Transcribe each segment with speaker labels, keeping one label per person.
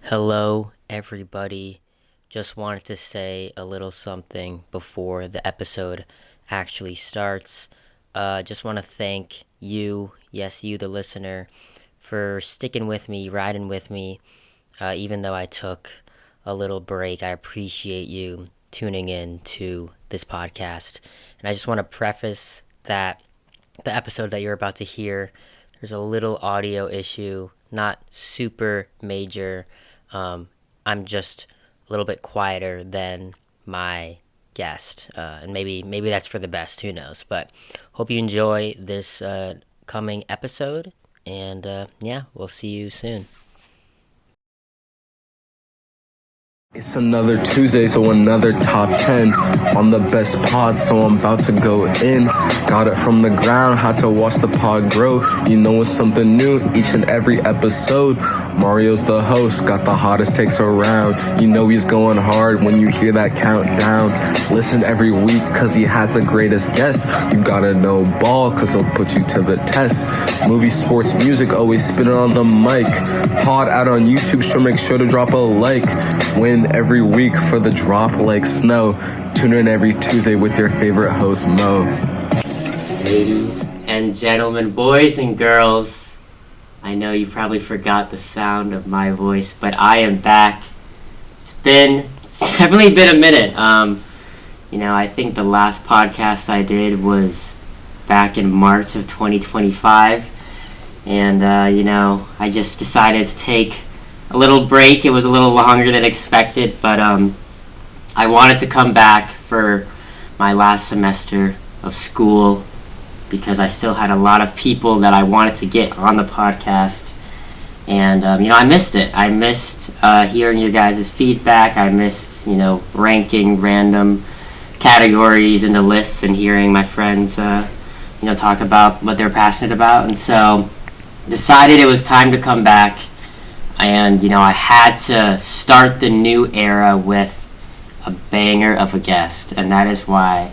Speaker 1: Hello, everybody. Just wanted to say a little something before the episode actually starts. Just want to thank you, yes, you, the listener, for sticking with me, riding with me, even though I took a little break. I appreciate you tuning in to this podcast. And I just want to preface that the episode that you're about to hear, there's a little audio issue, not super major. I'm just a little bit quieter than my guest, and maybe that's for the best. Who knows? But hope you enjoy this coming episode, and yeah, we'll see you soon.
Speaker 2: It's another Tuesday, so another top 10 on the best pod, so I'm about to go in. Got it from the ground, had to watch the pod grow. You know it's something new each and every episode. Mario's the host, got the hottest takes around. You know he's going hard when you hear that countdown. Listen every week, cause he has the greatest guests. You gotta know ball, cause he'll put you to the test. Movie, sports, music, always spinning on the mic. Pod out on YouTube, so make sure to drop a like. Win every week for the drop like snow. Tune in every Tuesday with your favorite host, Mo.
Speaker 1: Ladies and gentlemen, boys and girls, I know you probably forgot the sound of my voice, but I am back. It's definitely been a minute. I think the last podcast I did was back in March of 2025, and I just decided to take a little break. It was a little longer than expected, but I wanted to come back for my last semester of school because I still had a lot of people that I wanted to get on the podcast, and I missed it. I missed hearing your guys' feedback. I missed ranking random categories into lists and hearing my friends talk about what they're passionate about, and so decided it was time to come back. And, I had to start the new era with a banger of a guest. And that is why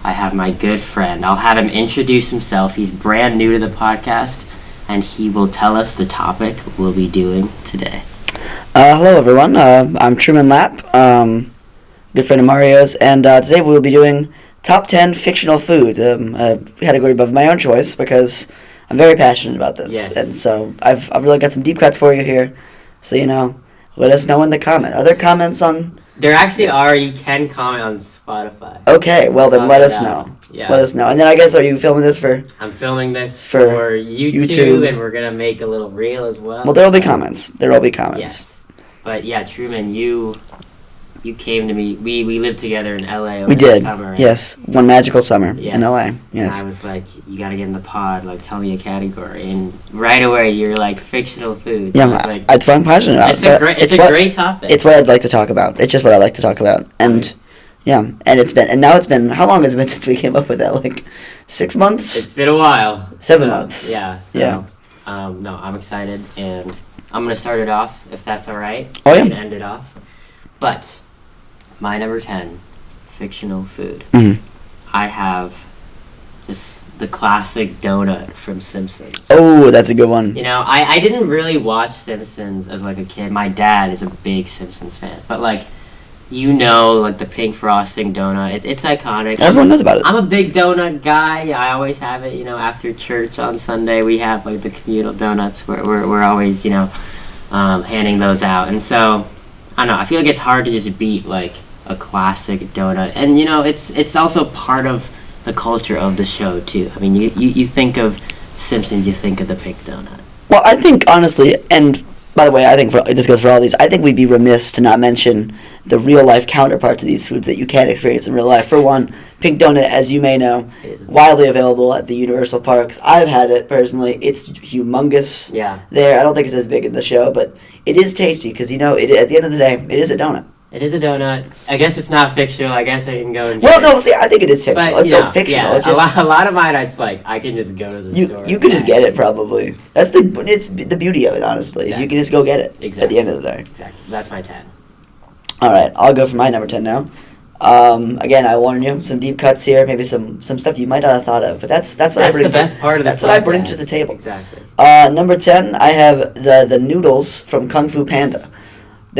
Speaker 1: I have my good friend. I'll have him introduce himself. He's brand new to the podcast, and he will tell us the topic we'll be doing today.
Speaker 3: Hello, everyone. I'm Truman Lapp, good friend of Mario's. And today we'll be doing top 10 fictional foods, a category of my own choice because I'm very passionate about this.
Speaker 1: Yes.
Speaker 3: And so I've really got some deep cuts for you here. So, let us know in the comment. Are there comments on...
Speaker 1: There actually are. You can comment on Spotify.
Speaker 3: Okay, well then let us know.
Speaker 1: Yeah.
Speaker 3: Let us know. And then I guess, are you filming this for...
Speaker 1: I'm filming this for YouTube, and we're going to make a little reel as well.
Speaker 3: Well, there will be comments. There will be comments.
Speaker 1: Yes. But yeah, Truman, you came to me. We lived together in LA over
Speaker 3: We did.
Speaker 1: the summer.
Speaker 3: Yes, one magical summer in LA. Yes.
Speaker 1: And I was like, you gotta get in the pod. Like, tell me a category. And right away, you're like, fictional foods.
Speaker 3: Yeah,
Speaker 1: I was like,
Speaker 3: it's what I'm passionate about.
Speaker 1: It's a great topic.
Speaker 3: It's what I'd like to talk about. It's just what I like to talk about. And yeah, and now it's been, how long has it been since we came up with that? Like 6 months?
Speaker 1: It's been a while.
Speaker 3: 7 months.
Speaker 1: Yeah. No, I'm excited, and I'm gonna start it off if that's all right.
Speaker 3: So
Speaker 1: we can end it off. But my number 10, fictional food.
Speaker 3: Mm-hmm.
Speaker 1: I have just the classic donut from Simpsons.
Speaker 3: Oh, that's a good one.
Speaker 1: I didn't really watch Simpsons as like a kid. My dad is a big Simpsons fan, but like the pink frosting donut. It's iconic.
Speaker 3: Everyone knows about it.
Speaker 1: I'm a big donut guy. I always have it. After church on Sunday, we have like the communal donuts. We're always handing those out, and so I don't know. I feel like it's hard to just beat like a classic donut, and it's also part of the culture of the show too. I mean, you think of Simpsons, you think of the pink donut.
Speaker 3: Well, I think honestly, and by the way, I think this goes for all these. I think we'd be remiss to not mention the real life counterparts of these foods that you can't experience in real life. For one, pink donut, as you may know, widely available at the Universal Parks. I've had it personally. It's humongous.
Speaker 1: Yeah.
Speaker 3: There, I don't think it's as big in the show, but it is tasty because at the end of the day, it is a donut.
Speaker 1: It is a donut. I guess it's not fictional. I guess I can go and
Speaker 3: Well, no, see, I think it is fictional.
Speaker 1: But,
Speaker 3: it's still fictional.
Speaker 1: Yeah,
Speaker 3: It's just,
Speaker 1: a lot of mine, it's like, I can just go to the store.
Speaker 3: You could just get it, probably. It's the beauty of it, honestly.
Speaker 1: Exactly.
Speaker 3: You can just go get it
Speaker 1: Exactly.
Speaker 3: at the end of the day.
Speaker 1: Exactly. That's my 10.
Speaker 3: All right, I'll go for my number 10 now. Again, I warn you, some deep cuts here, maybe some stuff you might not have thought of, but that's what I bring.
Speaker 1: That's the best part of this.
Speaker 3: That's what I bring to the table.
Speaker 1: Exactly.
Speaker 3: Number 10, I have the noodles from Kung Fu Panda.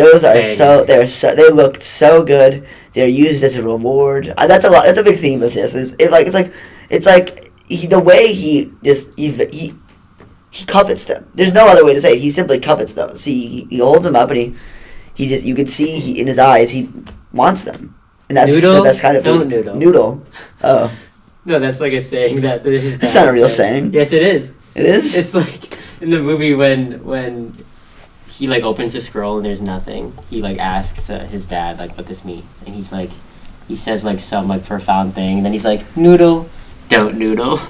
Speaker 3: Those are
Speaker 1: Very
Speaker 3: they looked so good. They're used as a reward. That's a lot. That's a big theme of this. The way he covets them. There's no other way to say it. He simply covets those. He holds them up, and he just, you can see in his eyes he wants them, and that's
Speaker 1: Noodle?
Speaker 3: the best kind of
Speaker 1: Don't
Speaker 3: food.
Speaker 1: noodle.
Speaker 3: Noodle. Oh,
Speaker 1: No, that's like a saying that.
Speaker 3: that's not a real saying.
Speaker 1: Yes, it is.
Speaker 3: It is.
Speaker 1: It's like in the movie when he like opens the scroll and there's nothing. He like asks his dad like what this means, and he says like some like profound thing, and then he's like, "Noodle, don't noodle."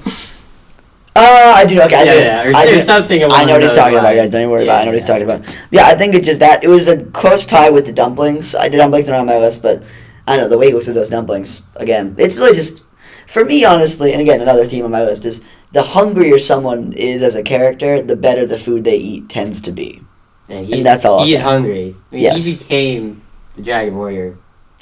Speaker 3: I do. Okay,
Speaker 1: There's something.
Speaker 3: I know what he's talking about,
Speaker 1: lines.
Speaker 3: guys. Don't you worry
Speaker 1: Yeah,
Speaker 3: about it. I know what he's
Speaker 1: yeah.
Speaker 3: talking about. Yeah, I think it's just that. It was a close tie with the dumplings. I did dumplings not on my list, but I don't know, the way he looks at those dumplings, again, it's really just, for me, honestly, and again, another theme on my list is the hungrier someone is as a character, the better the food they eat tends to be.
Speaker 1: And
Speaker 3: that's all I'll
Speaker 1: He's
Speaker 3: say.
Speaker 1: hungry. I mean,
Speaker 3: Yes.
Speaker 1: He became the Dragon Warrior,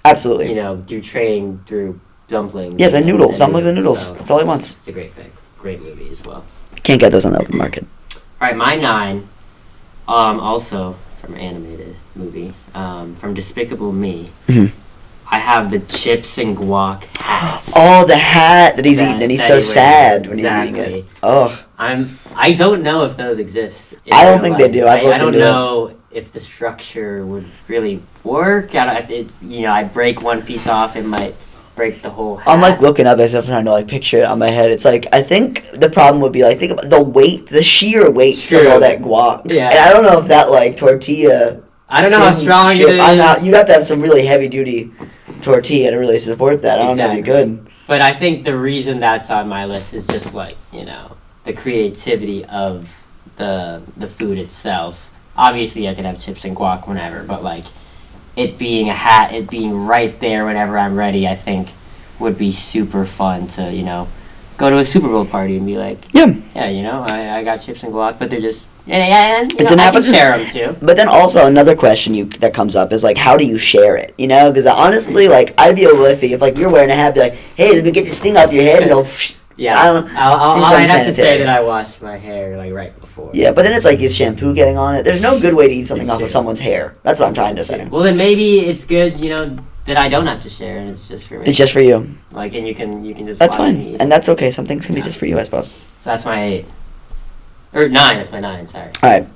Speaker 3: Absolutely.
Speaker 1: through training, through dumplings.
Speaker 3: Yes, and noodles. Dumplings and noodles.
Speaker 1: So
Speaker 3: That's all he wants.
Speaker 1: it's a great pick. Great movie as well.
Speaker 3: Can't get those on the open market.
Speaker 1: All right, my 9, also from an animated movie, from Despicable Me.
Speaker 3: Mhm.
Speaker 1: I have the chips and guac hat.
Speaker 3: Oh, the hat that he's
Speaker 1: That-
Speaker 3: eating, and he's
Speaker 1: that
Speaker 3: so
Speaker 1: he wears.
Speaker 3: sad when he's
Speaker 1: Exactly.
Speaker 3: eating it. Oh,
Speaker 1: I don't know if those exist. in
Speaker 3: I don't
Speaker 1: real
Speaker 3: think they
Speaker 1: life.
Speaker 3: do. I've
Speaker 1: I
Speaker 3: looked
Speaker 1: don't
Speaker 3: into it.
Speaker 1: know if the structure would really work. I'd break one piece off, it might break the whole hat.
Speaker 3: I'm like looking up as if trying to like picture it on my head. It's like, I think the problem would be like, think about the weight, the sheer weight
Speaker 1: True.
Speaker 3: of all that guac.
Speaker 1: Yeah.
Speaker 3: And I don't know if that like tortilla.
Speaker 1: I don't know how
Speaker 3: thin
Speaker 1: strong
Speaker 3: chip-
Speaker 1: it is.
Speaker 3: I'm not, you'd have to have some really heavy duty tortilla to really support that. I don't know if you
Speaker 1: Exactly.
Speaker 3: could.
Speaker 1: But I think the reason that's on my list is just like, the creativity of the food itself. Obviously I could have chips and guac whenever, but like it being a hat, it being right there whenever I'm ready, I think would be super fun to, go to a Super Bowl party and be like,
Speaker 3: Yeah.
Speaker 1: I got chips and guac, but they're just, and
Speaker 3: It's an
Speaker 1: I can
Speaker 3: appetizer.
Speaker 1: share them too.
Speaker 3: But then also another question that comes up is like, how do you share it? Because honestly, like, I'd be a little iffy if like you're wearing a hat, be like, hey, let me get this thing off your head, and it'll.
Speaker 1: Yeah,
Speaker 3: I don't.
Speaker 1: I'd
Speaker 3: seems
Speaker 1: have to say
Speaker 3: unsanitary.
Speaker 1: that I washed my hair like right before.
Speaker 3: Yeah, but then it's like, is shampoo getting on it? There's no good way to eat something
Speaker 1: It's
Speaker 3: off
Speaker 1: true.
Speaker 3: of someone's hair. That's what I'm trying to say.
Speaker 1: Well, then maybe it's good, that I don't have to share, and it's just for me.
Speaker 3: It's just for you.
Speaker 1: Like, and you can just.
Speaker 3: That's
Speaker 1: watch
Speaker 3: fine,
Speaker 1: me eat.
Speaker 3: and that's okay. Some things can be
Speaker 1: Yeah.
Speaker 3: just for you, I suppose.
Speaker 1: So that's my 8. Or 9. That's my 9. Sorry.
Speaker 3: All right,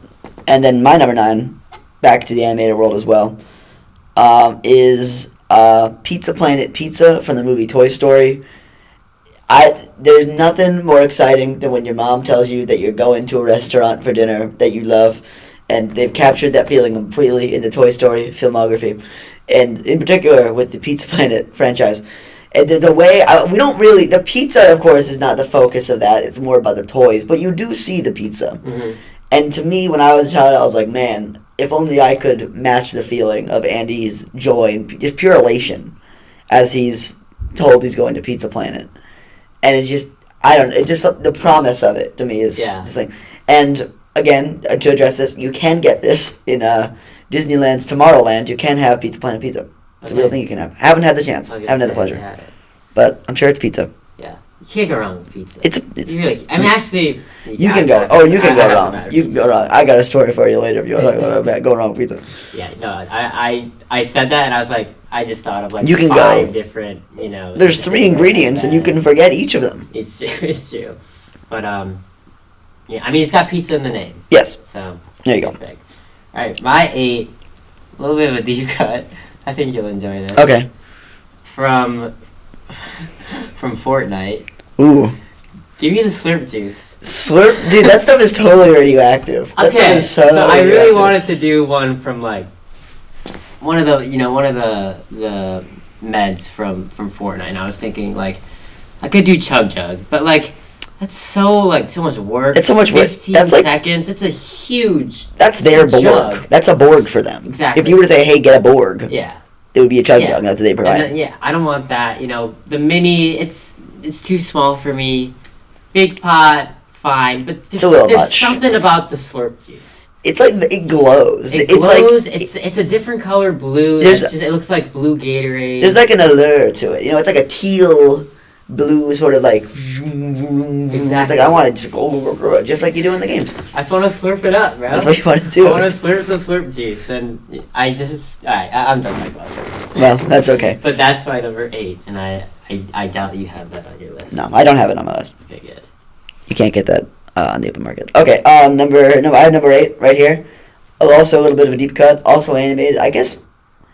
Speaker 3: and then my number 9, back to the animated world as well, is Pizza Planet Pizza from the movie Toy Story. There's nothing more exciting than when your mom tells you that you're going to a restaurant for dinner that you love, and they've captured that feeling completely in the Toy Story filmography, and in particular with the Pizza Planet franchise. And the way we don't really, the pizza, of course, is not the focus of that. It's more about the toys, but you do see the pizza.
Speaker 1: Mm-hmm.
Speaker 3: And to me, when I was a child, I was like, man, if only I could match the feeling of Andy's joy and just pure elation as he's told he's going to Pizza Planet. And it's just, I don't know, it just, the promise of it to me is this thing. And again, to address this, you can get this in Disneyland's Tomorrowland. You can have Pizza Planet pizza. It's a real thing you can have. Haven't had the chance. Haven't had the pleasure. But I'm sure it's pizza.
Speaker 1: Yeah. You can't go wrong with pizza.
Speaker 3: It's
Speaker 1: You really, I mean, actually.
Speaker 3: you can go. Oh, you can go wrong. You can go wrong. I got a story for you later if you want to talk about going wrong with pizza.
Speaker 1: Yeah, no, I said that and I was like, I just thought of like
Speaker 3: You can
Speaker 1: 5
Speaker 3: go.
Speaker 1: different,
Speaker 3: There's 3 ingredients and you can forget each of them.
Speaker 1: It's true, it's true. But, yeah, I mean, it's got pizza in the name.
Speaker 3: Yes.
Speaker 1: So.
Speaker 3: There you go.
Speaker 1: Perfect. Alright, my 8, a little bit of a deep cut. I think you'll enjoy this.
Speaker 3: Okay.
Speaker 1: From Fortnite.
Speaker 3: Ooh.
Speaker 1: Give me the slurp juice.
Speaker 3: Slurp, dude, that stuff is totally radioactive. That stuff
Speaker 1: Okay,
Speaker 3: is
Speaker 1: so I really
Speaker 3: radioactive.
Speaker 1: wanted to do one from like one of the meds from Fortnite. And I was thinking like I could do Chug Jug, but like that's so much work.
Speaker 3: It's so much work.
Speaker 1: 15
Speaker 3: That's like-
Speaker 1: seconds. It's a huge.
Speaker 3: That's their
Speaker 1: Chug.
Speaker 3: Borg. That's a Borg for them.
Speaker 1: Exactly.
Speaker 3: If you were to say, hey, get a Borg,
Speaker 1: Yeah.
Speaker 3: it would be a chug
Speaker 1: Yeah.
Speaker 3: jug. That's what they
Speaker 1: And
Speaker 3: provide.
Speaker 1: then, yeah, I don't want that. The mini, it's too small for me. Big pot, fine, but
Speaker 3: It's a little
Speaker 1: there's
Speaker 3: much.
Speaker 1: something about the slurp juice.
Speaker 3: It's like, it glows.
Speaker 1: It
Speaker 3: it's
Speaker 1: glows.
Speaker 3: like,
Speaker 1: It's a different color blue.
Speaker 3: There's
Speaker 1: It looks like blue Gatorade.
Speaker 3: there's like an allure to it. It's like a teal blue sort of like. Exactly. It's like I want to just go just like you do in the games.
Speaker 1: I just want to slurp it up, bro.
Speaker 3: That's what you want to do.
Speaker 1: I want to slurp the slurp juice, and I just. Alright, I'm done talking about slurp juice.
Speaker 3: Well, that's okay.
Speaker 1: But that's my number 8, and I doubt you have that on your list.
Speaker 3: No, I don't have it on my list.
Speaker 1: Okay, good.
Speaker 3: You can't get that on the open market. Okay, I have number 8 right here. Also a little bit of a deep cut. Also animated. I guess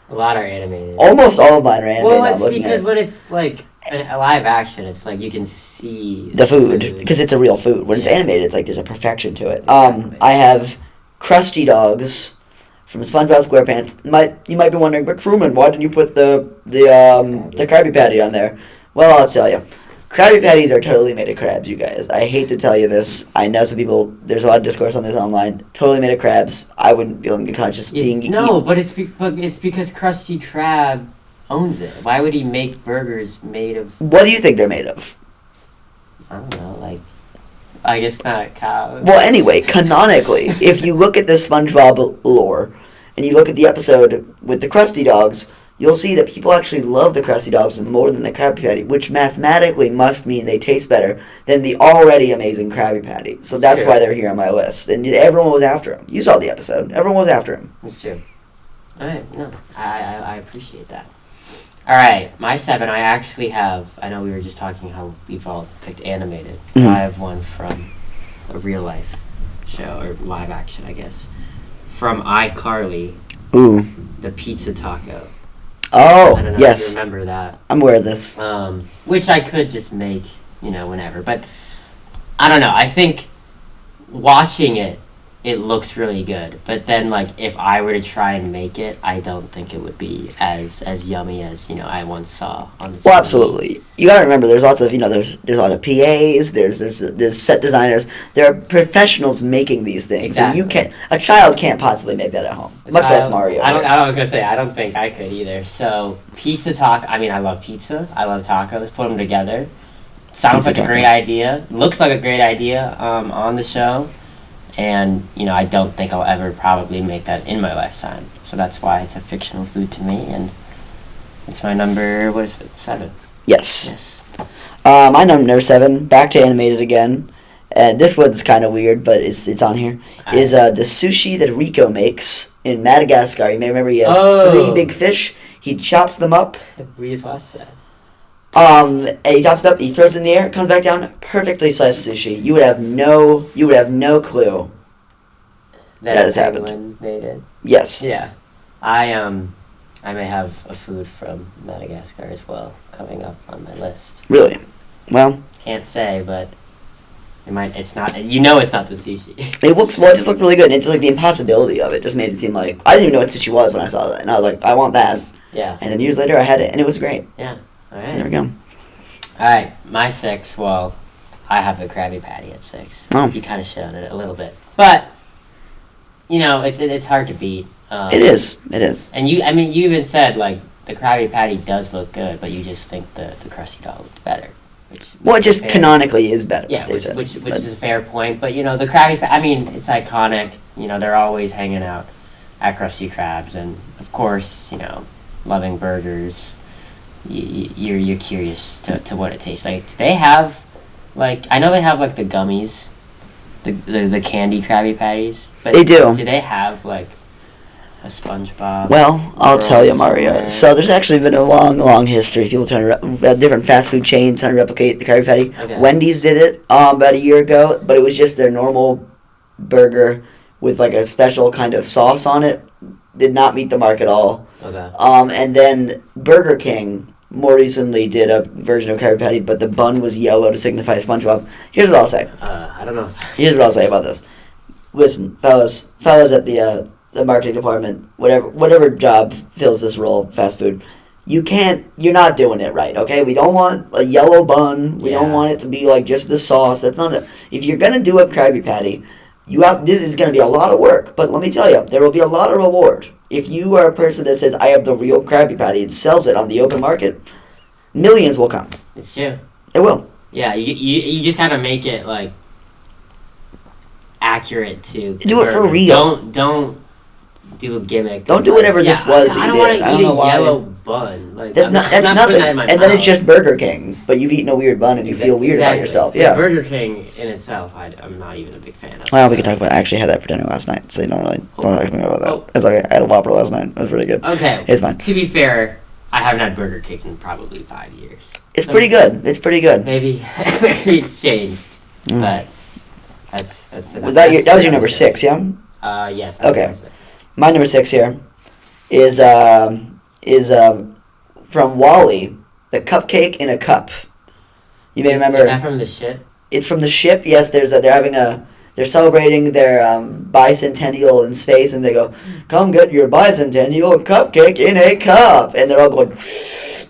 Speaker 1: A lot are animated.
Speaker 3: almost all of mine are animated.
Speaker 1: Well,
Speaker 3: now,
Speaker 1: it's because when it's like a live action, it's like you can see
Speaker 3: the food because it's a real food. When it's animated, it's like there's a perfection to it.
Speaker 1: Exactly.
Speaker 3: I have Krusty Dogs from SpongeBob SquarePants. You might be wondering, but Truman, why didn't you put the Krabby Patty on there? Well, I'll tell you. Krabby Patties are totally made of crabs, you guys. I hate to tell you this. I know some people, there's a lot of discourse on this online. Totally made of crabs. I wouldn't feel in good conscience being...
Speaker 1: but it's because Krusty Krab owns it. Why would he make burgers made of...
Speaker 3: What do you think they're made of?
Speaker 1: I don't know, like... I guess not cows.
Speaker 3: Well, anyway, canonically, if you look at the SpongeBob lore, and you look at the episode with the Krusty Dogs... You'll see that people actually love the Krusty Dogs more than the Krabby Patty, which mathematically must mean they taste better than the already amazing Krabby Patty. So that's why they're here on my list. And everyone was after him. You saw the episode. Everyone was after him.
Speaker 1: That's true. Alright, no, I appreciate that. Alright, my 7, I actually have, I know we were just talking how we've all picked animated.
Speaker 3: Mm-hmm.
Speaker 1: I have one from a real life show, or live action, I guess. From iCarly,
Speaker 3: Ooh.
Speaker 1: the pizza taco.
Speaker 3: Oh,
Speaker 1: I don't know
Speaker 3: yes.
Speaker 1: if you remember that.
Speaker 3: I'm aware of this.
Speaker 1: Which I could just make, whenever. But, I don't know, I think watching it, it looks really good. But then, like, if I were to try and make it, I don't think it would be as yummy as, I once saw on the TV.
Speaker 3: Well, absolutely. You gotta remember, there's lots of, there's a lot of PAs, there's set designers, there are professionals making these things.
Speaker 1: Exactly.
Speaker 3: And a child can't possibly make that at home. Much less Mario.
Speaker 1: I was gonna say, I don't think I could either. So, pizza taco, I love pizza, I love tacos, put them together. Sounds like a great idea, looks like a great idea on the show. And, I don't think I'll ever probably make that in my lifetime. So that's why it's a fictional food to me, and it's my number, 7?
Speaker 3: Yes. My number 7, back to animated again. This one's kind of weird, but it's on here. Is the sushi that Rico makes in Madagascar. You may remember he has 3 big fish. He chops them up.
Speaker 1: We just watched that.
Speaker 3: And he chops it up, he throws it in the air, comes back down, perfectly sliced sushi. You would have no clue that has happened.
Speaker 1: Made it.
Speaker 3: Yes.
Speaker 1: Yeah. I may have a food from Madagascar as well coming up on my list.
Speaker 3: Really? Well,
Speaker 1: can't say, but it's not the sushi.
Speaker 3: It just looked really good, and it's like the impossibility of it just made it seem like I didn't even know what sushi was when I saw that, and I was like, I want that.
Speaker 1: Yeah.
Speaker 3: And then years later I had it and it was great.
Speaker 1: Yeah. Alright.
Speaker 3: There we go.
Speaker 1: Alright, my 6, well, I have the Krabby Patty at 6.
Speaker 3: Oh.
Speaker 1: You kind of shit on it a little bit. But, it's hard to beat.
Speaker 3: It is.
Speaker 1: And you even said, like, the Krabby Patty does look good, but you just think the Krusty Dog looked better.
Speaker 3: It just canonically is better.
Speaker 1: Yeah, which is a fair point. But, the Krabby Patty, it's iconic. They're always hanging out at Krusty Krabs. And, of course, loving burgers, you're curious to what it tastes like. Do they have, I know they have, the gummies, the candy Krabby Patties. But
Speaker 3: they do.
Speaker 1: Do they have, a SpongeBob?
Speaker 3: Well, I'll tell you, Mario. So there's actually been a long history. People trying to different fast food chains trying to replicate the Krabby Patty.
Speaker 1: Okay.
Speaker 3: Wendy's did it about a year ago, but it was just their normal burger with a special kind of sauce on it. Did not meet the mark at all.
Speaker 1: Okay.
Speaker 3: And then Burger King more recently did a version of Krabby Patty, but the bun was yellow to signify SpongeBob. Here's what I'll say.
Speaker 1: I don't know.
Speaker 3: Here's what I'll say about this. Listen, fellas at the marketing department, whatever job fills this role, fast food, you're not doing it right, okay? We don't want a yellow bun. We don't want it to be just the sauce. That's not it. If you're gonna do a Krabby Patty, this is gonna be a lot of work, but let me tell you, there will be a lot of reward. If you are a person that says, I have the real Krabby Patty and sells it on the open market, millions will come.
Speaker 1: It's true.
Speaker 3: It will.
Speaker 1: Yeah, you just gotta make it, accurate to...
Speaker 3: Do it for real.
Speaker 1: Don't do a gimmick.
Speaker 3: Don't do whatever this was that
Speaker 1: I
Speaker 3: you
Speaker 1: don't want
Speaker 3: did.
Speaker 1: to
Speaker 3: I don't
Speaker 1: eat
Speaker 3: know
Speaker 1: a
Speaker 3: why.
Speaker 1: yellow bun. Like,
Speaker 3: That's
Speaker 1: I'm
Speaker 3: not.
Speaker 1: I'm
Speaker 3: That's
Speaker 1: not putting
Speaker 3: nothing.
Speaker 1: that in my
Speaker 3: And then it's
Speaker 1: mouth.
Speaker 3: just Burger King, but you've eaten a weird bun and you feel weird about
Speaker 1: Exactly.
Speaker 3: yourself.
Speaker 1: But
Speaker 3: Yeah.
Speaker 1: Burger King in itself, I'm not even a big fan of.
Speaker 3: Well, we could talk about. I actually had that for dinner last night, so you don't really don't talk to me about that.
Speaker 1: Oh.
Speaker 3: It's okay. I had a Whopper last night. It was really good.
Speaker 1: Okay.
Speaker 3: It's fine.
Speaker 1: To be fair, I haven't had Burger King in probably 5 years.
Speaker 3: It's pretty good. It's pretty good.
Speaker 1: Maybe it's changed,
Speaker 3: Mm.
Speaker 1: but that's
Speaker 3: Was that was your number 6? Yeah.
Speaker 1: Yes. That was
Speaker 3: Okay.
Speaker 1: number 6.
Speaker 3: My number 6 here is from Wall-E, the cupcake in a cup. You may remember.
Speaker 1: Is that from the ship?
Speaker 3: It's from the ship. Yes, they're celebrating their bicentennial in space, and they go, "Come get your bicentennial cupcake in a cup," and they're all going.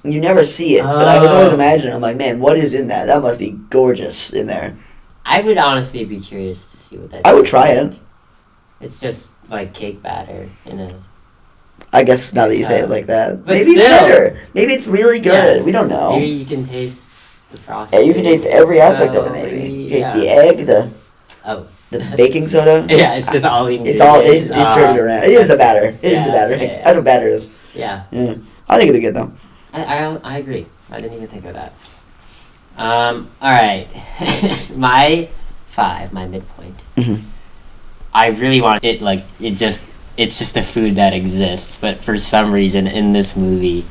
Speaker 3: You never see it, but I was always imagining. I'm like, man, what is in that? That must be gorgeous in there.
Speaker 1: I would honestly be curious to see what that.
Speaker 3: I would
Speaker 1: tastes
Speaker 3: try
Speaker 1: like.
Speaker 3: it.
Speaker 1: It's just like cake batter in a.
Speaker 3: I guess now that you say it like that,
Speaker 1: But
Speaker 3: maybe it's
Speaker 1: still.
Speaker 3: better. Maybe it's really good.
Speaker 1: Yeah.
Speaker 3: We don't know.
Speaker 1: Maybe you can taste the frosting.
Speaker 3: Yeah, you can taste every aspect of it. Maybe taste the egg, the baking soda.
Speaker 1: Yeah, it's just all the
Speaker 3: It's all
Speaker 1: ingredients.
Speaker 3: it's served around. It is the batter. It is the batter.
Speaker 1: Yeah.
Speaker 3: That's what batter is.
Speaker 1: Yeah,
Speaker 3: Yeah, I think it'd be good though.
Speaker 1: I agree. I didn't even think of that. All right, my 5, my midpoint.
Speaker 3: Mhm.
Speaker 1: I really want it. Like it's just a food that exists, but for some reason in this movie,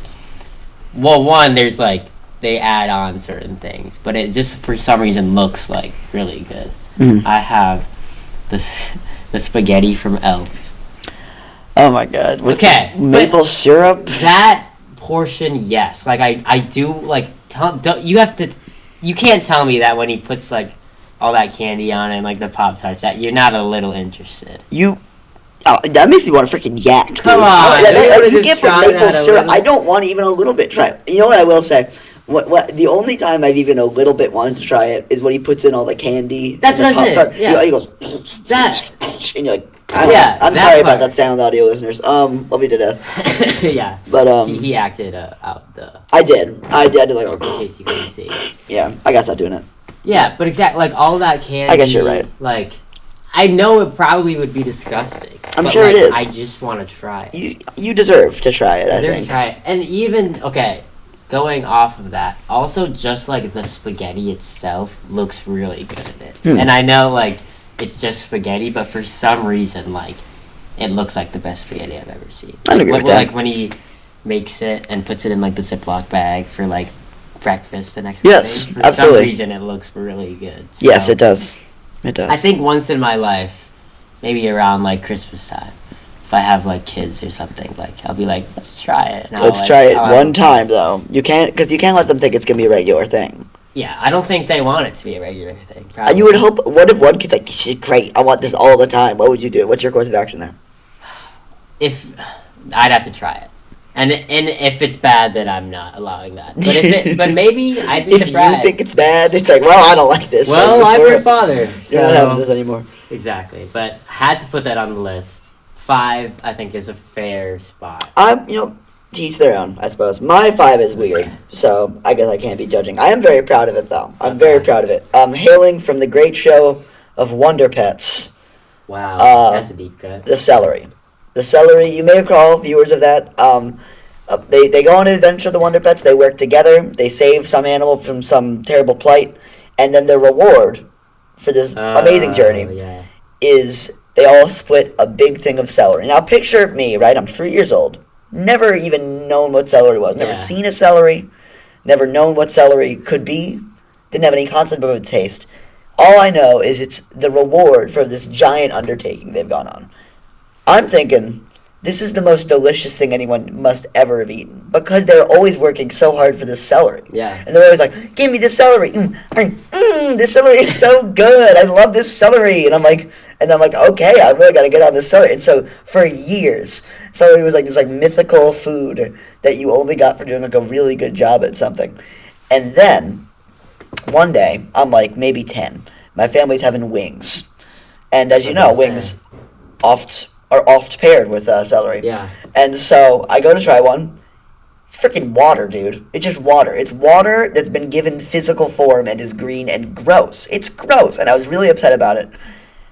Speaker 1: well, one, there's like they add on certain things, but it just for some reason looks like really good.
Speaker 3: Mhm.
Speaker 1: I have the spaghetti from Elf.
Speaker 3: Oh my god. With
Speaker 1: Okay,
Speaker 3: maple syrup.
Speaker 1: That portion, yes. Like I do like. You can't tell me that when he puts like all that candy on it and like the Pop Tarts that you're not a little interested.
Speaker 3: That makes me want to freaking yak, dude.
Speaker 1: Come on,
Speaker 3: You
Speaker 1: just
Speaker 3: can't put
Speaker 1: try
Speaker 3: maple
Speaker 1: that a
Speaker 3: syrup.
Speaker 1: little.
Speaker 3: I don't want even a little bit. Try it. You know what I will say? What the only time I've even a little bit wanted to try it is when he puts in all the candy.
Speaker 1: That's
Speaker 3: and the
Speaker 1: what I'm saying,
Speaker 3: Pop-Tart.
Speaker 1: yeah.
Speaker 3: He goes
Speaker 1: That.
Speaker 3: and you're like,
Speaker 1: Yeah,
Speaker 3: I'm
Speaker 1: that
Speaker 3: sorry about
Speaker 1: part.
Speaker 3: that sound, audio listeners. Love you to death.
Speaker 1: Yeah,
Speaker 3: But
Speaker 1: he acted out the.
Speaker 3: I did like,
Speaker 1: In case you couldn't see.
Speaker 3: yeah, I gotta stop doing it.
Speaker 1: Yeah, but exactly like all that candy.
Speaker 3: I guess you're right.
Speaker 1: Like, I know it probably would be disgusting.
Speaker 3: I'm
Speaker 1: but,
Speaker 3: sure
Speaker 1: like,
Speaker 3: it is.
Speaker 1: I just want to try it.
Speaker 3: You deserve to try it. I
Speaker 1: Deserve to
Speaker 3: think.
Speaker 1: try it, and even okay. Going off of that, also just like the spaghetti itself looks really good in it. And I know like it's just spaghetti, but for some reason like it looks like the best spaghetti I've ever seen.
Speaker 3: I agree with that.
Speaker 1: Like when he makes it and puts it in like the Ziploc bag for like breakfast the next
Speaker 3: Yes,
Speaker 1: morning. For
Speaker 3: absolutely.
Speaker 1: some reason it looks really good.
Speaker 3: Yes,
Speaker 1: So,
Speaker 3: it does. It does.
Speaker 1: I think once in my life, maybe around like Christmas time, if I have like kids or something, like I'll be like, let's try it. And
Speaker 3: Let's
Speaker 1: I'll,
Speaker 3: try it
Speaker 1: I'll
Speaker 3: one
Speaker 1: have-
Speaker 3: time though. You can't let them think it's gonna be a regular thing.
Speaker 1: Yeah, I don't think they want it to be a regular thing. Probably.
Speaker 3: You would hope. What if one kid's like, "This is great. I want this all the time." What would you do? What's your course of action there?
Speaker 1: If I'd have to try it, and if it's bad, then I'm not allowing that. But but maybe I'd be
Speaker 3: If
Speaker 1: surprised.
Speaker 3: you think it's bad, it's like, well, I don't like this.
Speaker 1: well,
Speaker 3: so
Speaker 1: I'm
Speaker 3: we're-
Speaker 1: your father.
Speaker 3: You're not
Speaker 1: so-
Speaker 3: having this anymore.
Speaker 1: Exactly, but had to put that on the list. 5, I think, is a fair spot.
Speaker 3: To each their own, I suppose. My 5 is weird, so I guess I can't be judging. I am very proud of it, though. I'm very proud of it. Hailing from the great show of Wonder Pets,
Speaker 1: Wow, that's a deep cut.
Speaker 3: the celery. The celery, you may recall, viewers of that, they go on an adventure, the Wonder Pets, they work together, they save some animal from some terrible plight, and then their reward for this amazing journey
Speaker 1: Yeah.
Speaker 3: is they all split a big thing of celery. Now picture me, right? I'm 3 years old. Never even known what celery was. Never
Speaker 1: Yeah.
Speaker 3: seen a celery. Never known what celery could be. Didn't have any concept of its taste. All I know is it's the reward for this giant undertaking they've gone on. I'm thinking, this is the most delicious thing anyone must ever have eaten. Because they're always working so hard for this celery.
Speaker 1: Yeah.
Speaker 3: And they're always like, give me this celery. This celery is so good. I love this celery. And I'm like, okay, I really got to get on this celery. And so for years, celery was like this like mythical food that you only got for doing like a really good job at something. And then one day, I'm like maybe 10. My family's having wings. And as you know, wings are oft paired with celery.
Speaker 1: Yeah.
Speaker 3: And so I go to try one. It's freaking water, dude. It's just water. It's water that's been given physical form and is green and gross. It's gross. And I was really upset about it.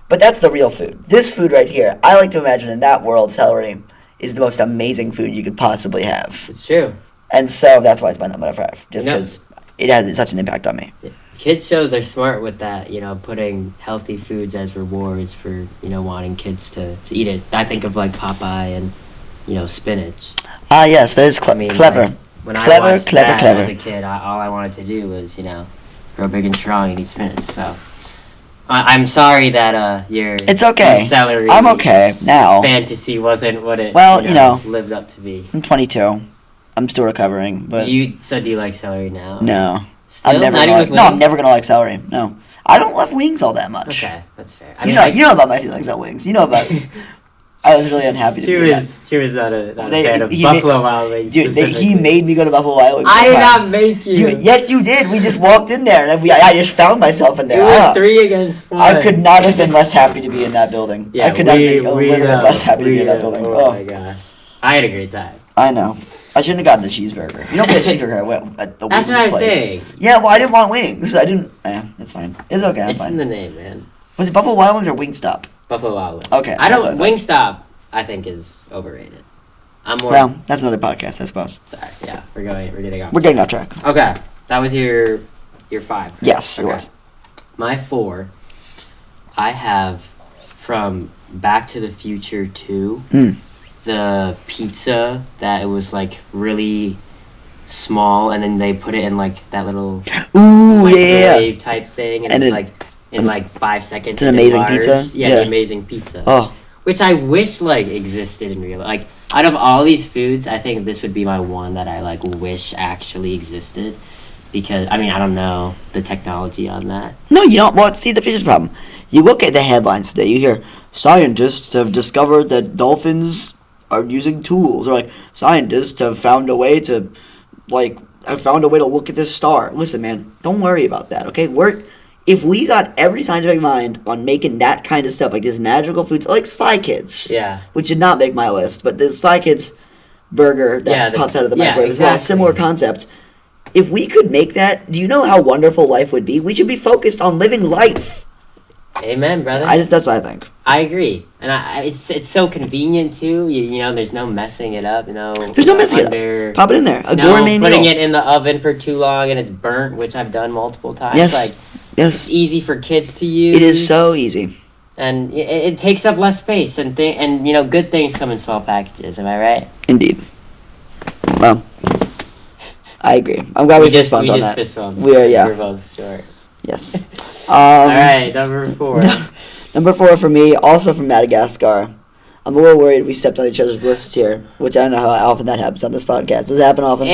Speaker 3: But that's the real food. This food right here, I like to imagine in that world, celery is the most amazing food you could possibly have.
Speaker 1: It's true.
Speaker 3: And so that's why it's my number 5, just
Speaker 1: Yep.
Speaker 3: because it has such an impact on me.
Speaker 1: Kids shows are smart with that, putting healthy foods as rewards for, wanting kids to eat it. I think of like Popeye and, spinach.
Speaker 3: Ah, yes, that is clever.
Speaker 1: Like, when I
Speaker 3: Clever,
Speaker 1: watched
Speaker 3: clever,
Speaker 1: that
Speaker 3: clever.
Speaker 1: as a kid, all I wanted to do was, grow big and strong and eat spinach. So I'm sorry that your
Speaker 3: It's okay.
Speaker 1: your celery
Speaker 3: I'm okay now.
Speaker 1: fantasy wasn't what it lived up to be.
Speaker 3: I'm 22. I'm still recovering, but
Speaker 1: Do you like celery now?
Speaker 3: no.
Speaker 1: Still?
Speaker 3: I'm never
Speaker 1: Not
Speaker 3: gonna
Speaker 1: even
Speaker 3: like,
Speaker 1: with
Speaker 3: I'm never gonna like celery. No. I don't love wings all that much.
Speaker 1: Okay, that's fair.
Speaker 3: You know about my feelings on wings. You know about I was really unhappy to be in that.
Speaker 1: She was not a
Speaker 3: They-
Speaker 1: fan of
Speaker 3: he
Speaker 1: Buffalo Wild Wings.
Speaker 3: Dude, he
Speaker 1: specifically.
Speaker 3: made me go to Buffalo Wild Wings.
Speaker 1: I
Speaker 3: one
Speaker 1: did
Speaker 3: time.
Speaker 1: not make you.
Speaker 3: Yes, you did. We just walked in there, and I just found myself in
Speaker 1: It
Speaker 3: there.
Speaker 1: was 3 against 1.
Speaker 3: I could not have been less happy to be in that building.
Speaker 1: Yeah,
Speaker 3: I could not have been a
Speaker 1: we
Speaker 3: little bit
Speaker 1: know,
Speaker 3: less happy to
Speaker 1: we
Speaker 3: be in that
Speaker 1: know.
Speaker 3: building.
Speaker 1: Oh my gosh, I had a great time.
Speaker 3: I know. I shouldn't have gotten the cheeseburger. You don't get a cheeseburger at the
Speaker 1: That's
Speaker 3: wings
Speaker 1: what I was
Speaker 3: place.
Speaker 1: saying.
Speaker 3: Yeah, well, I didn't want wings. I didn't. It's fine. It's okay. I'm
Speaker 1: It's in
Speaker 3: fine.
Speaker 1: the name, man.
Speaker 3: Was it Buffalo Wild Wings or Wingstop?
Speaker 1: Buffalo Wild Wings.
Speaker 3: Okay,
Speaker 1: I
Speaker 3: that's
Speaker 1: don't.
Speaker 3: what I
Speaker 1: Wingstop, I think, is overrated. I'm more.
Speaker 3: Well, that's another podcast, I suppose.
Speaker 1: Sorry. Yeah, we're getting off.
Speaker 3: We're getting off track.
Speaker 1: Okay, that was your 5. Right?
Speaker 3: Yes,
Speaker 1: Okay.
Speaker 3: it was.
Speaker 1: My 4, I have from Back to the Future 2, the pizza that it was like really small, and then they put it in like that little
Speaker 3: Ooh, yeah.
Speaker 1: microwave type thing, and
Speaker 3: And
Speaker 1: it's
Speaker 3: it-
Speaker 1: like in like 5 seconds.
Speaker 3: It's an
Speaker 1: and
Speaker 3: amazing
Speaker 1: large.
Speaker 3: pizza?
Speaker 1: Yeah,
Speaker 3: Yeah.
Speaker 1: the amazing pizza.
Speaker 3: Oh,
Speaker 1: Which I wish like existed in real life. Like out of all these foods, I think this would be my one that I like wish actually existed. Because I don't know the technology on that.
Speaker 3: no, you don't. Well, see, here's the problem. You look at the headlines today, you hear, scientists have discovered that dolphins are using tools. Or like, scientists have found a way to, look at this star. Listen, man, don't worry about that, okay? If we got every scientific mind on making that kind of stuff, like this magical foods, like Spy Kids,
Speaker 1: Yeah.
Speaker 3: which did not make my list, but the Spy Kids burger that pops out of the microwave as well,
Speaker 1: exactly.
Speaker 3: similar concept. If we could make that, do you know how wonderful life would be? We should be focused on living life.
Speaker 1: Amen, brother.
Speaker 3: That's what I think.
Speaker 1: I agree, and it's so convenient too. You know, there's no messing it up.
Speaker 3: There's no messing it up. Pop it in there. A gourmet meal.
Speaker 1: Putting it in the oven for too long and it's burnt, which I've done multiple times.
Speaker 3: Yes.
Speaker 1: Like,
Speaker 3: Yes.
Speaker 1: it's easy for kids to use.
Speaker 3: It is so easy.
Speaker 1: And it takes up less space, and good things come in small packages. Am I right?
Speaker 3: Indeed. Well, I agree. I'm glad we fist bumped on that.
Speaker 1: Fist bumped.
Speaker 3: We are, yeah.
Speaker 1: We're both short.
Speaker 3: Yes.
Speaker 1: All right, number 4.
Speaker 3: Number 4 for me, also from Madagascar. I'm a little worried we stepped on each other's lists here, which I don't know how often that happens on this podcast. Does it happen often?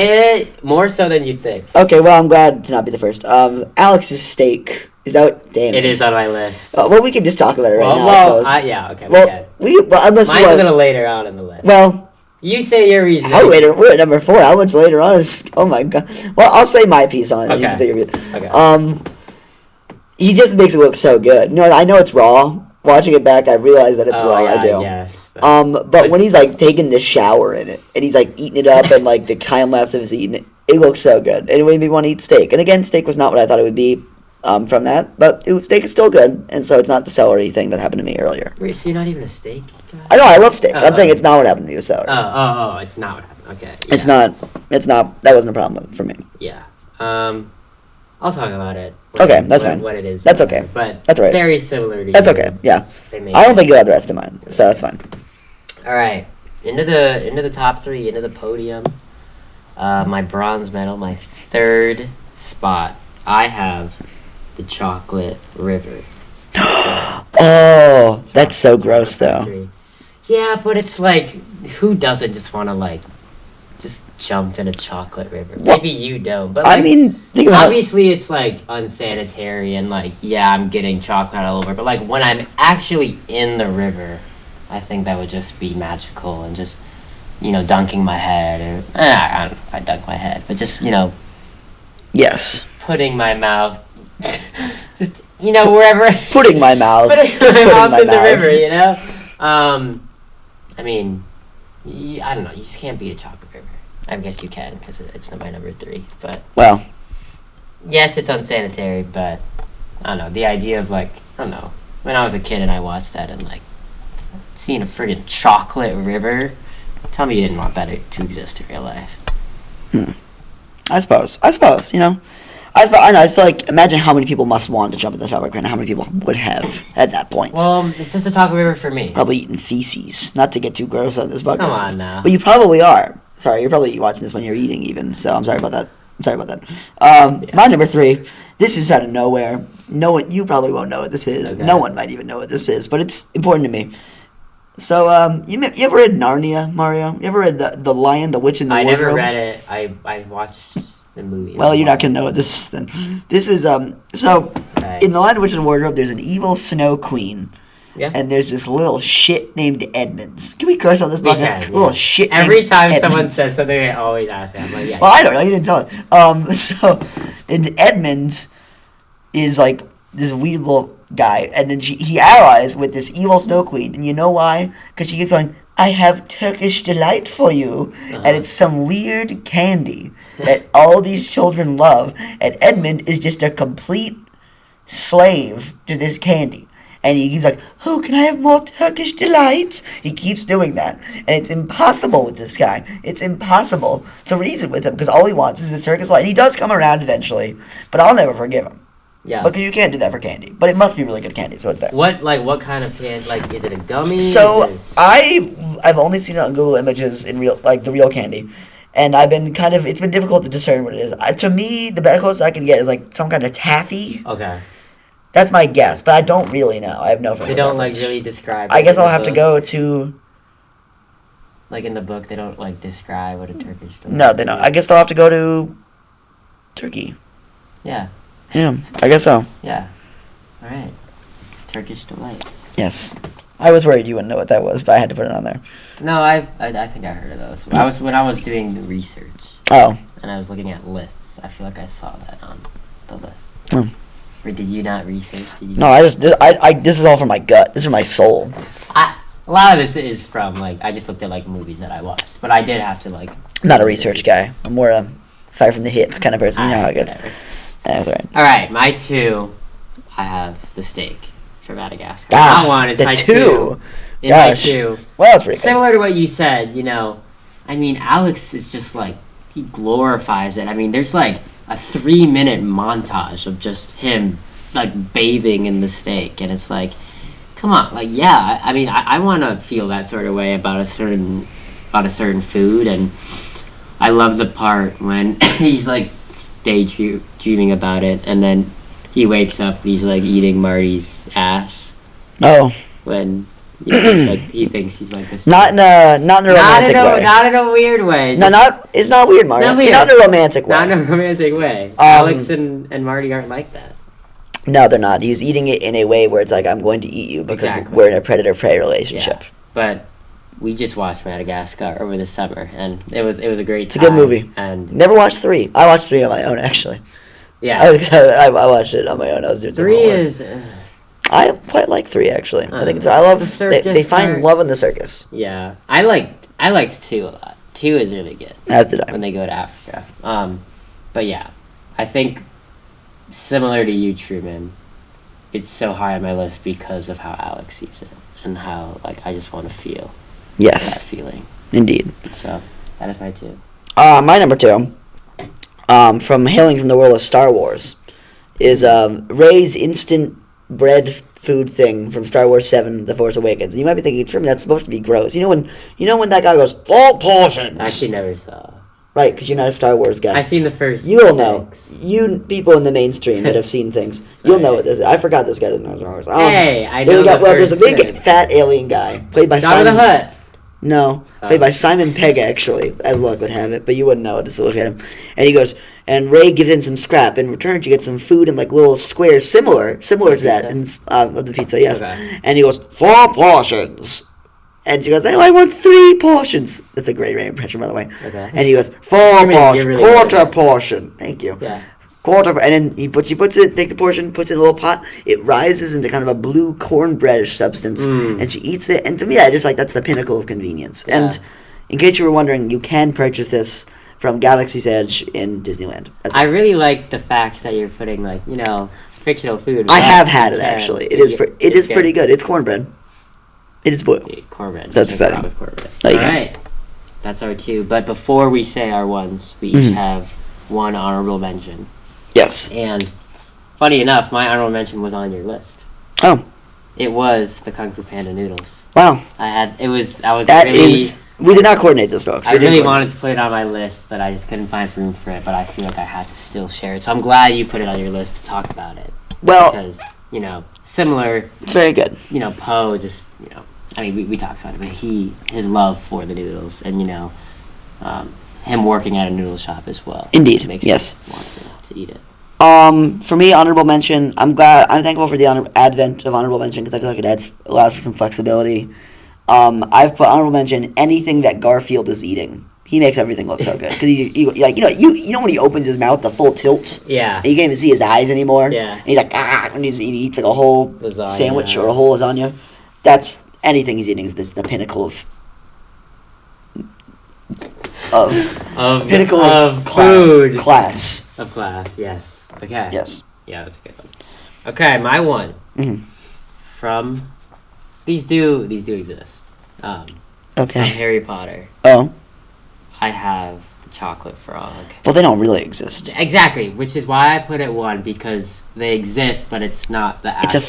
Speaker 1: More so than you'd think.
Speaker 3: Okay, well, I'm glad to not be the first. Alex's steak. Is that what? Damn
Speaker 1: It is on my list.
Speaker 3: Well, we can just talk about it right now, I suppose.
Speaker 1: Yeah, okay.
Speaker 3: Unless
Speaker 1: Mine's
Speaker 3: you
Speaker 1: a
Speaker 3: want...
Speaker 1: little later on in the list.
Speaker 3: Well...
Speaker 1: You say your reason.
Speaker 3: We're at number 4. How much later on is... Oh, my God. Well, I'll say my piece on it.
Speaker 1: Okay.
Speaker 3: You can say your piece.
Speaker 1: Okay.
Speaker 3: He just makes it look so good. I know it's raw. Watching it back, I realize that it's raw.
Speaker 1: Yeah,
Speaker 3: I do.
Speaker 1: Yes.
Speaker 3: But when he's like taking the shower in it, and he's like eating it up, and like the time lapse of his eating it, it looks so good. And it made me want to eat steak. And again, steak was not what I thought it would be from that, but steak is still good, and so it's not the celery thing that happened to me earlier.
Speaker 1: Wait, so you're not even a steak guy?
Speaker 3: I know I love steak. I'm saying
Speaker 1: Oh.
Speaker 3: it's not what happened to me with celery.
Speaker 1: Oh, it's not what happened. Okay. Yeah.
Speaker 3: It's not. That wasn't a problem for me.
Speaker 1: Yeah. I'll talk about it.
Speaker 3: Okay, that's fine.
Speaker 1: What it is.
Speaker 3: That's okay.
Speaker 1: But
Speaker 3: That's all right.
Speaker 1: very similar to
Speaker 3: That's
Speaker 1: you.
Speaker 3: okay. Yeah.
Speaker 1: They made
Speaker 3: I don't
Speaker 1: it.
Speaker 3: think you'll have the rest of mine, so that's fine.
Speaker 1: All right, into the top 3, into the podium. My bronze medal, my 3rd spot. I have the chocolate river.
Speaker 3: Oh, that's so gross, though.
Speaker 1: 3. Yeah, but it's like, who doesn't just want to just jump in a chocolate river?
Speaker 3: Well,
Speaker 1: Maybe you don't, but
Speaker 3: think about
Speaker 1: obviously it's unsanitary and I'm getting chocolate all over. But when I'm actually in the river, I think that would just be magical and just dunking my head or I don't know if I dunk my head, but just
Speaker 3: yes,
Speaker 1: putting my mouth just wherever
Speaker 3: putting my mouth,
Speaker 1: putting
Speaker 3: just
Speaker 1: my
Speaker 3: putting
Speaker 1: mouth
Speaker 3: my
Speaker 1: in
Speaker 3: mouth.
Speaker 1: the river. I don't know. You just can't beat a chocolate river. I guess you can because it's not my number 3. But
Speaker 3: Well,
Speaker 1: yes, it's unsanitary. But I don't know. The idea of I don't know, when I was a kid and I watched that and like seeing a friggin' chocolate river. Tell me you didn't want that to exist in real life.
Speaker 3: I suppose. You know. I know. I feel like imagine how many people must want to jump in the chocolate river and how many people would have at that point.
Speaker 1: Well, it's just a chocolate river for me.
Speaker 3: Probably eating feces. Not to get too gross on this podcast.
Speaker 1: Come on now.
Speaker 3: But you probably are. Sorry, you're probably watching this when you're eating even. So I'm sorry about that. My number 3. This is out of nowhere. No one. You probably won't know what this is.
Speaker 1: Okay.
Speaker 3: No one might even know what this is. But it's important to me. So you ever read Narnia, Mario? You ever read the Lion, the Witch, and the Wardrobe?
Speaker 1: I never read it. I watched the movie.
Speaker 3: Well, you're not gonna know what this is then. This is so
Speaker 1: Okay.
Speaker 3: in the Lion, the Witch, and the Wardrobe, there's an evil Snow Queen.
Speaker 1: Yeah.
Speaker 3: And there's this little shit named Edmund. Can we curse on this
Speaker 1: We
Speaker 3: podcast?
Speaker 1: can,
Speaker 3: Little
Speaker 1: yeah.
Speaker 3: shit.
Speaker 1: Every
Speaker 3: named
Speaker 1: time
Speaker 3: Edmund.
Speaker 1: someone says something, I always ask them. I'm like, yeah.
Speaker 3: Well, I don't know. You didn't tell it. So, and Edmund is like this weird little guy, and then he allies with this evil Snow Queen, and you know why? Because she keeps going, "I have Turkish delight for you," and it's some weird candy that all these children love, and Edmund is just a complete slave to this candy. And he keeps like, "Oh, can I have more Turkish delights?" He keeps doing that. And it's impossible with this guy. It's impossible to reason with him because all he wants is this circus light. And he does come around eventually, but I'll never forgive him.
Speaker 1: Yeah.
Speaker 3: Because you can't do that for candy. But it must be really good candy, so it's there.
Speaker 1: What kind of candy? Like, is it a gummy?
Speaker 3: So
Speaker 1: Is it-
Speaker 3: I've only seen it on Google Images in real, like the real candy. And I've been it's been difficult to discern what it is. To me, the best closest I can get is like some kind of taffy.
Speaker 1: Okay.
Speaker 3: That's my guess, but I don't really know. I have no.
Speaker 1: They don't like really describe.
Speaker 3: I
Speaker 1: it
Speaker 3: guess
Speaker 1: in
Speaker 3: I'll
Speaker 1: the
Speaker 3: have to
Speaker 1: book?
Speaker 3: go to.
Speaker 1: Like in the book, they don't like describe what a Turkish. delight
Speaker 3: No, they don't.
Speaker 1: is.
Speaker 3: I guess I'll have to go to Turkey.
Speaker 1: Yeah.
Speaker 3: Yeah, I guess so.
Speaker 1: Yeah. All right. Turkish delight.
Speaker 3: Yes. I was worried you wouldn't know what that was, but I had to put it on there.
Speaker 1: No, I think I heard of those. When I was doing the research
Speaker 3: Oh.
Speaker 1: and I was looking at lists. I feel like I saw that on the list.
Speaker 3: Oh.
Speaker 1: Or did you not research? Did you?
Speaker 3: No, this is all from my gut. This is my soul.
Speaker 1: A lot of this is from like I just looked at like movies that I watched, but I did have to like.
Speaker 3: I'm not a research guy. I'm more a fire from the hip kind of person. You know how it gets.
Speaker 1: Whatever.
Speaker 3: That's all right.
Speaker 1: All right, my 2. I have the steak for Madagascar.
Speaker 3: Ah,
Speaker 1: Not 1. It's
Speaker 3: the
Speaker 1: my
Speaker 3: 2.
Speaker 1: In my
Speaker 3: Gosh.
Speaker 1: 2.
Speaker 3: Well, that's pretty good.
Speaker 1: Similar to what you said, you know, I mean, Alex is just like, he glorifies it. I mean, there's like a 3-minute montage of just him, like, bathing in the steak. And it's like, come on. Like, yeah, I mean, I want to feel that sort of way about a certain food. And I love the part when he's, like, daydreaming about it. And then he wakes up and he's, like, eating Marty's ass.
Speaker 3: Oh.
Speaker 1: When... Yeah, like he thinks he's like this.
Speaker 3: Not in a romantic way.
Speaker 1: Not in a weird way.
Speaker 3: No, it's not weird, Mario.
Speaker 1: Not weird.
Speaker 3: It's not in a romantic way.
Speaker 1: Not in a romantic way. Alex and Marty aren't like that.
Speaker 3: No, they're not. He's eating it in a way where it's like, I'm going to eat you because
Speaker 1: Exactly.
Speaker 3: we're in a predator-prey relationship.
Speaker 1: Yeah. But we just watched Madagascar over the summer, and it was a great
Speaker 3: It's a
Speaker 1: time.
Speaker 3: good movie.
Speaker 1: And
Speaker 3: Never watched 3. I watched 3 on my own, actually.
Speaker 1: yeah,
Speaker 3: I watched it on my own. I was doing some
Speaker 1: 3
Speaker 3: homework.
Speaker 1: is
Speaker 3: I quite like 3, actually. I think
Speaker 1: know.
Speaker 3: I love...
Speaker 1: The circus
Speaker 3: They find
Speaker 1: part.
Speaker 3: love in the circus.
Speaker 1: yeah. I liked 2 a lot. 2 is really good.
Speaker 3: As did I.
Speaker 1: When they go to Africa. But yeah, I think similar to you, Truman, it's so high on my list because of how Alex sees it and how like I just want to feel
Speaker 3: Yes,
Speaker 1: that feeling.
Speaker 3: indeed.
Speaker 1: So that is my 2.
Speaker 3: My number 2, hailing from the world of Star Wars, is Rey's instant bread food thing from Star Wars 7: The Force Awakens. And you might be thinking, Truman, that's supposed to be gross. You know when that guy goes, 4 portions?
Speaker 1: I actually never saw.
Speaker 3: Right, because you're not a Star Wars guy.
Speaker 1: I've seen the first.
Speaker 3: You'll know.
Speaker 1: 6.
Speaker 3: You people in the mainstream that have seen things, you'll know what this is. I forgot this guy doesn't know Star Wars.
Speaker 1: Hey, I
Speaker 3: there's
Speaker 1: know
Speaker 3: a guy,
Speaker 1: the
Speaker 3: there's a
Speaker 1: first
Speaker 3: big
Speaker 1: 6.
Speaker 3: fat alien guy played by
Speaker 1: Jabba
Speaker 3: Simon.
Speaker 1: the Hutt.
Speaker 3: No, played by Simon Pegg, actually, as luck would have it, but you wouldn't know it just to look at him. And he goes, and Rey gives in some scrap. In return, you get some food in like little squares similar to that, of the pizza, yes.
Speaker 1: Okay.
Speaker 3: And he goes, 4 portions. And she goes, oh, I want 3 portions. That's a great Rey impression, by the way.
Speaker 1: Okay.
Speaker 3: And he goes, 4
Speaker 1: Truman, you're
Speaker 3: portions,
Speaker 1: really good at
Speaker 3: quarter
Speaker 1: it.
Speaker 3: portion. Thank you.
Speaker 1: Yeah.
Speaker 3: Quarter, and then he puts it, take the portion, puts it in a little pot. It rises into kind of a blue cornbreadish substance, and she eats it. And to me, I just like that's the pinnacle of convenience.
Speaker 1: Yeah.
Speaker 3: And in case you were wondering, you can purchase this from Galaxy's Edge in Disneyland.
Speaker 1: I really like the fact that you're putting, like, it's a fictional food.
Speaker 3: I have had it, actually. It is pretty good. It's cornbread. It is boiled.
Speaker 1: Dude, cornbread.
Speaker 3: So that's exciting.
Speaker 1: All right. That's our 2. But before we say our ones, we each have one honorable mention.
Speaker 3: Yes.
Speaker 1: And funny enough, my honorable mention was on your list.
Speaker 3: Oh.
Speaker 1: It was the Kung Fu Panda noodles.
Speaker 3: Wow. We did not coordinate this, folks.
Speaker 1: I really wanted to put it on my list, but I just couldn't find room for it. But I feel like I had to still share it. So I'm glad you put it on your list to talk about it.
Speaker 3: Well,
Speaker 1: because, similar.
Speaker 3: It's very good.
Speaker 1: Poe just, we talked about it, but his love for the noodles and, him working at a noodle shop as well.
Speaker 3: Indeed.
Speaker 1: Makes
Speaker 3: yes.
Speaker 1: me want to eat it.
Speaker 3: For me, honorable mention. I'm thankful for the advent of honorable mention because I feel like it allows for some flexibility. I've put honorable mention anything that Garfield is eating. He makes everything look so good because you know when he opens his mouth, the full tilt.
Speaker 1: Yeah.
Speaker 3: And you can't even see his eyes anymore.
Speaker 1: Yeah.
Speaker 3: And he's like and he eats like a whole sandwich or a whole lasagna. That's anything he's eating is the pinnacle of
Speaker 1: food
Speaker 3: class.
Speaker 1: Of class, yes. Okay.
Speaker 3: Yes.
Speaker 1: Yeah, that's a good one. Okay, my one.
Speaker 3: Mm-hmm.
Speaker 1: From these do exist.
Speaker 3: Okay.
Speaker 1: From Harry Potter.
Speaker 3: Oh.
Speaker 1: I have the chocolate frog.
Speaker 3: Well, they don't really exist.
Speaker 1: Exactly, which is why I put it 1 because they exist, but it's not the actual.
Speaker 3: It's a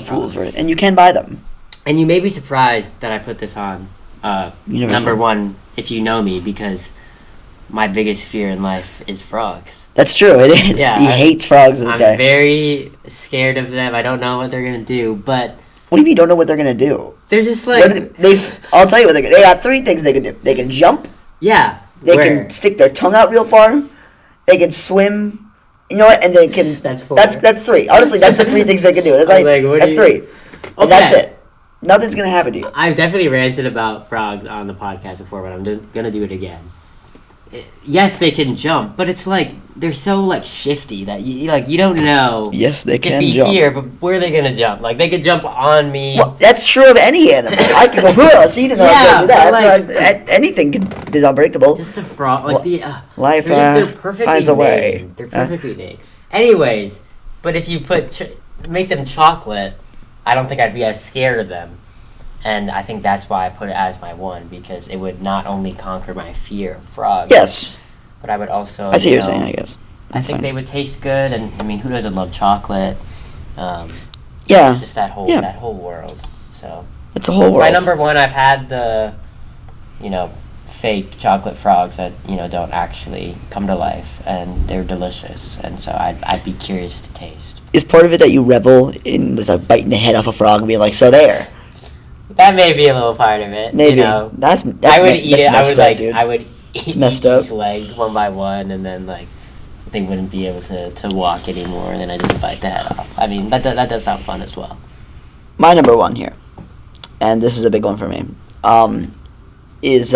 Speaker 3: fool's version, and you can buy them.
Speaker 1: And you may be surprised that I put this on number 1 if you know me because my biggest fear in life is frogs.
Speaker 3: That's true. It is.
Speaker 1: Yeah,
Speaker 3: he hates frogs. This guy.
Speaker 1: I'm very scared of them. I don't know what they're gonna do, but.
Speaker 3: What do you mean you don't know what they're gonna do?
Speaker 1: They're just like
Speaker 3: I'll tell you what they got 3 things they can do. They can jump.
Speaker 1: Yeah.
Speaker 3: They can stick their tongue out real far. They can swim. You know what? And they can.
Speaker 1: That's 4.
Speaker 3: That's 3. Honestly, that's the 3 things they can do. That's that's 3.
Speaker 1: Okay.
Speaker 3: And that's it. Nothing's gonna happen to you.
Speaker 1: I've definitely ranted about frogs on the podcast before, but I'm gonna do it again. Yes, they can jump, but it's like they're so like shifty that you don't know.
Speaker 3: Yes, they can
Speaker 1: be
Speaker 3: jump.
Speaker 1: Here, but where are they gonna jump? Like they could jump on me.
Speaker 3: Well, that's true of any animal. I can go, so you didn't know I could do that. Anything is unbreakable.
Speaker 1: Just a frog, like
Speaker 3: life
Speaker 1: they're perfectly
Speaker 3: finds a way.
Speaker 1: They're perfectly made. Anyways, but if you make them chocolate, I don't think I'd be as scared of them. And I think that's why I put it as my 1, because it would not only conquer my fear of frogs.
Speaker 3: Yes.
Speaker 1: But I would also.
Speaker 3: I see what you're saying, I guess.
Speaker 1: I think they would taste good, and who doesn't love chocolate?
Speaker 3: Yeah.
Speaker 1: Just that whole world. So.
Speaker 3: It's a whole world.
Speaker 1: My number 1, I've had the, fake chocolate frogs that, don't actually come to life, and they're delicious, and so I'd be curious to taste.
Speaker 3: Is part of it that you revel in just biting the head off a frog and being like, so there?
Speaker 1: That may be a little part of it.
Speaker 3: Maybe.
Speaker 1: That's I would eat it. I would eat each leg one by one, and then they wouldn't be able to walk anymore, and then I just bite the head off. That does sound fun as well.
Speaker 3: My number 1 here, and this is a big one for me, is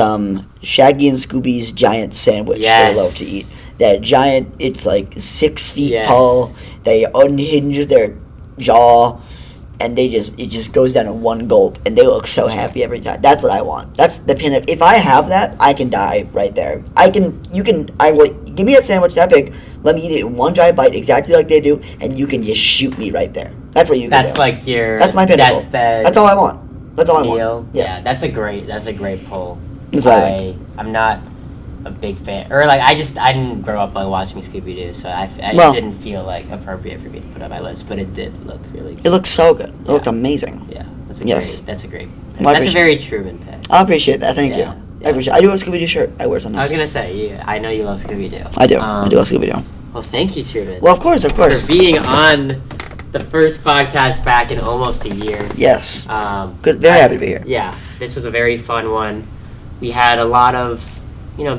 Speaker 3: Shaggy and Scooby's giant sandwich.
Speaker 1: Yes.
Speaker 3: They love to eat. That giant, it's like 6 feet tall. They unhinge their jaw. And it just goes down in 1 gulp, and they look so happy every time. That's what I want. That's the pin. If I have that, I can die right there. I will give me that sandwich that big. Let me eat it in 1 giant bite, exactly like they do, and you can just shoot me right there. That's what you can do.
Speaker 1: That's like your.
Speaker 3: That's my pinnacle.
Speaker 1: Deathbed.
Speaker 3: That's all I want. That's all I want. Yes.
Speaker 1: Yeah, that's a great pull.
Speaker 3: I'm
Speaker 1: not a big fan, or I didn't grow up watching Scooby-Doo, so I didn't feel like appropriate for me to put on my list, but it did look really good.
Speaker 3: It looked so good. It looked amazing.
Speaker 1: Yeah, that's a great pick.
Speaker 3: Well,
Speaker 1: that's a very Truman pick.
Speaker 3: I appreciate that. Thank you.
Speaker 1: Yeah.
Speaker 3: I appreciate. I do have a Scooby-Doo shirt. I wear sometimes.
Speaker 1: I was gonna say, I know you love Scooby-Doo.
Speaker 3: I do. I do love Scooby-Doo.
Speaker 1: Well, thank you, Truman.
Speaker 3: Well, of course.
Speaker 1: For being on the first podcast back in almost a year.
Speaker 3: Yes. Good. Very happy to be here.
Speaker 1: Yeah, this was a very fun one. We had a lot of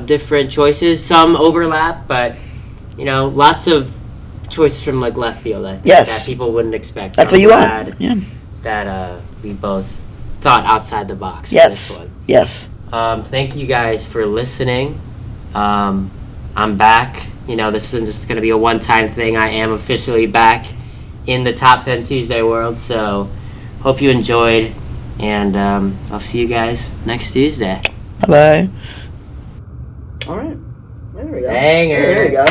Speaker 1: different choices. Some overlap, but lots of choices from left field. That people wouldn't expect.
Speaker 3: That's what you want. Yeah.
Speaker 1: That we both thought outside the box.
Speaker 3: Yes.
Speaker 1: For this one.
Speaker 3: Yes.
Speaker 1: Thank you guys for listening. I'm back. This isn't just going to be a one-time thing. I am officially back in the Top 10 Tuesday world. So hope you enjoyed, and I'll see you guys next Tuesday.
Speaker 3: Bye-bye. All right. There we go.
Speaker 1: Banger.
Speaker 3: There we go.